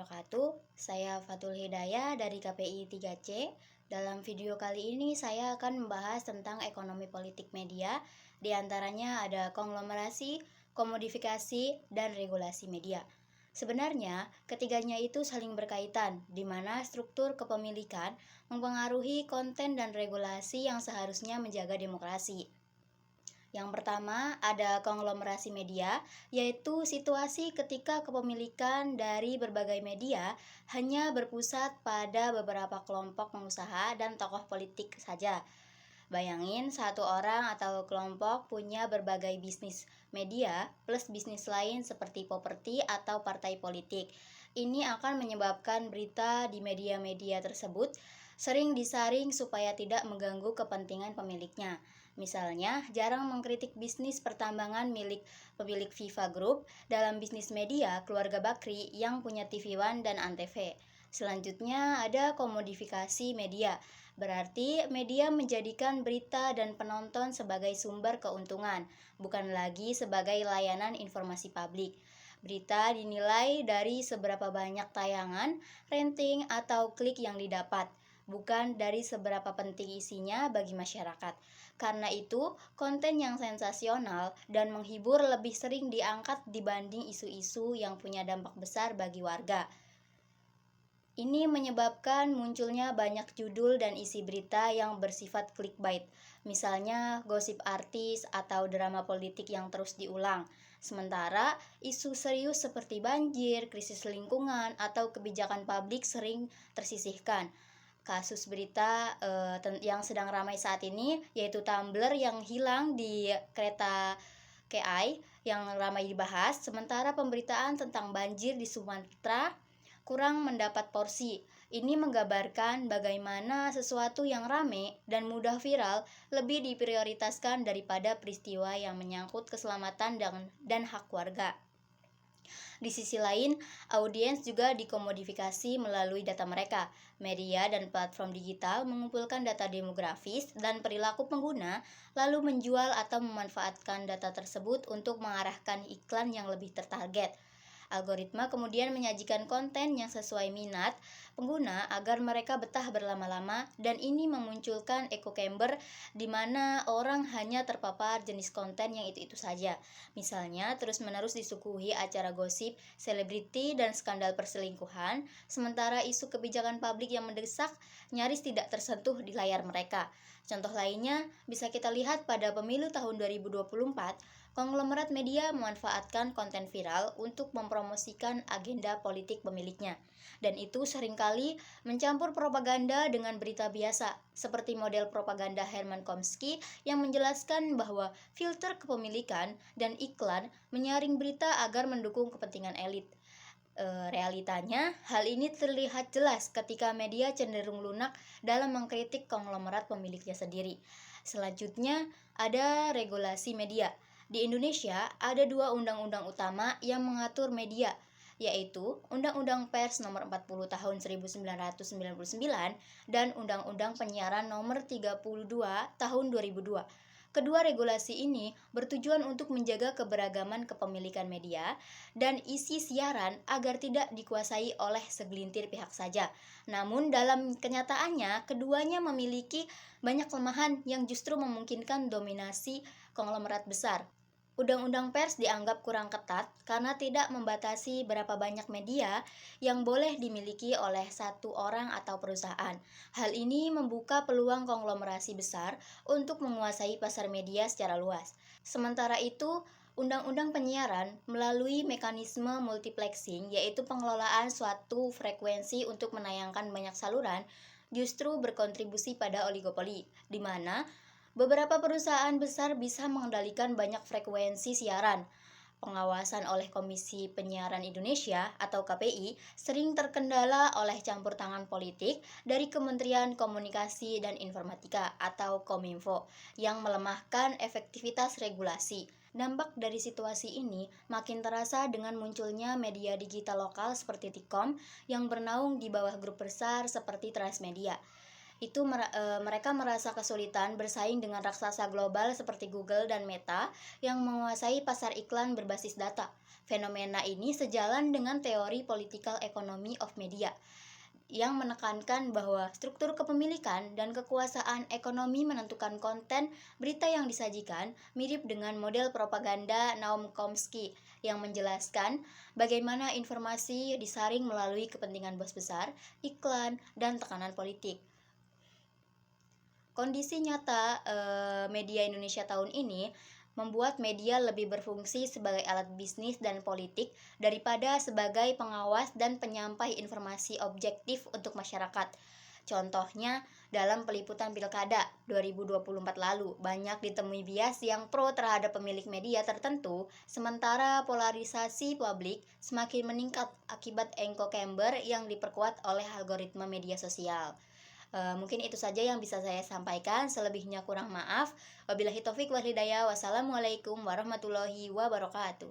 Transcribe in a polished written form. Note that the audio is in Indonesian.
wabarakatuh. Saya Fatul Hidayah dari KPI 3C. Dalam video kali ini saya akan membahas tentang ekonomi politik media. Di antaranya ada konglomerasi, komodifikasi, dan regulasi media. Sebenarnya, ketiganya itu saling berkaitan, di mana struktur kepemilikan mempengaruhi konten dan regulasi yang seharusnya menjaga demokrasi. Yang pertama, ada konglomerasi media, yaitu situasi ketika kepemilikan dari berbagai media hanya berpusat pada beberapa kelompok pengusaha dan tokoh politik saja. Bayangin satu orang atau kelompok punya berbagai bisnis media plus bisnis lain seperti properti atau partai politik. Ini akan menyebabkan berita di media-media tersebut sering disaring supaya tidak mengganggu kepentingan pemiliknya. Misalnya, jarang mengkritik bisnis pertambangan milik pemilik Viva Group dalam bisnis media keluarga Bakri yang punya TV One dan Antv. Selanjutnya ada komodifikasi media. Berarti media menjadikan berita dan penonton sebagai sumber keuntungan, bukan lagi sebagai layanan informasi publik. Berita dinilai dari seberapa banyak tayangan, rating, atau klik yang didapat, bukan dari seberapa penting isinya bagi masyarakat. Karena itu, konten yang sensasional dan menghibur lebih sering diangkat dibanding isu-isu yang punya dampak besar bagi warga. Ini menyebabkan munculnya banyak judul dan isi berita yang bersifat clickbait, misalnya gosip artis atau drama politik yang terus diulang. Sementara isu serius seperti banjir, krisis lingkungan, atau kebijakan publik sering tersisihkan. Kasus berita yang sedang ramai saat ini yaitu tumbler yang hilang di kereta KAI yang ramai dibahas, sementara pemberitaan tentang banjir di Sumatera kurang mendapat porsi. Ini menggambarkan bagaimana sesuatu yang rame dan mudah viral lebih diprioritaskan daripada peristiwa yang menyangkut keselamatan dan hak warga. Di sisi lain, audiens juga dikomodifikasi melalui data mereka. Media dan platform digital mengumpulkan data demografis dan perilaku pengguna, lalu menjual atau memanfaatkan data tersebut untuk mengarahkan iklan yang lebih tertarget. Algoritma kemudian menyajikan konten yang sesuai minat pengguna agar mereka betah berlama-lama, dan ini memunculkan echo chamber di mana orang hanya terpapar jenis konten yang itu-itu saja. Misalnya, terus-menerus disuguhi acara gosip, selebriti, dan skandal perselingkuhan, sementara isu kebijakan publik yang mendesak nyaris tidak tersentuh di layar mereka. Contoh lainnya bisa kita lihat pada pemilu tahun 2024, konglomerat media memanfaatkan konten viral untuk mempromosikan agenda politik pemiliknya. Dan itu seringkali mencampur propaganda dengan berita biasa, seperti model propaganda Herman Komsky yang menjelaskan bahwa filter kepemilikan dan iklan menyaring berita agar mendukung kepentingan elit. Realitanya, hal ini terlihat jelas ketika media cenderung lunak dalam mengkritik konglomerat pemiliknya sendiri. Selanjutnya, ada regulasi media. Di Indonesia, ada 2 undang-undang utama yang mengatur media, yaitu Undang-Undang Pers Nomor 40 Tahun 1999 dan Undang-Undang Penyiaran Nomor 32 Tahun 2002. Kedua regulasi ini bertujuan untuk menjaga keberagaman kepemilikan media dan isi siaran agar tidak dikuasai oleh segelintir pihak saja. Namun dalam kenyataannya, keduanya memiliki banyak kelemahan yang justru memungkinkan dominasi konglomerat besar. Undang-undang pers dianggap kurang ketat karena tidak membatasi berapa banyak media yang boleh dimiliki oleh satu orang atau perusahaan. Hal ini membuka peluang konglomerasi besar untuk menguasai pasar media secara luas. Sementara itu, Undang-undang Penyiaran melalui mekanisme multiplexing, yaitu pengelolaan suatu frekuensi untuk menayangkan banyak saluran, justru berkontribusi pada oligopoli, di mana beberapa perusahaan besar bisa mengendalikan banyak frekuensi siaran. Pengawasan oleh Komisi Penyiaran Indonesia atau KPI sering terkendala oleh campur tangan politik dari Kementerian Komunikasi dan Informatika atau Kominfo yang melemahkan efektivitas regulasi. Dampak dari situasi ini makin terasa dengan munculnya media digital lokal seperti Tikom yang bernaung di bawah grup besar seperti Transmedia. mereka merasa kesulitan bersaing dengan raksasa global seperti Google dan Meta yang menguasai pasar iklan berbasis data. Fenomena ini sejalan dengan teori political economy of media yang menekankan bahwa struktur kepemilikan dan kekuasaan ekonomi menentukan konten berita yang disajikan, mirip dengan model propaganda Noam Chomsky yang menjelaskan bagaimana informasi disaring melalui kepentingan bos besar, iklan, dan tekanan politik. Kondisi nyata media Indonesia tahun ini membuat media lebih berfungsi sebagai alat bisnis dan politik daripada sebagai pengawas dan penyampai informasi objektif untuk masyarakat. Contohnya, dalam peliputan Pilkada 2024 lalu, banyak ditemui bias yang pro terhadap pemilik media tertentu, sementara polarisasi publik semakin meningkat akibat echo chamber yang diperkuat oleh algoritma media sosial. Mungkin itu saja yang bisa saya sampaikan. Selebihnya kurang maaf. Wabillahi taufik wal hidayah. Wassalamualaikum warahmatullahi wabarakatuh.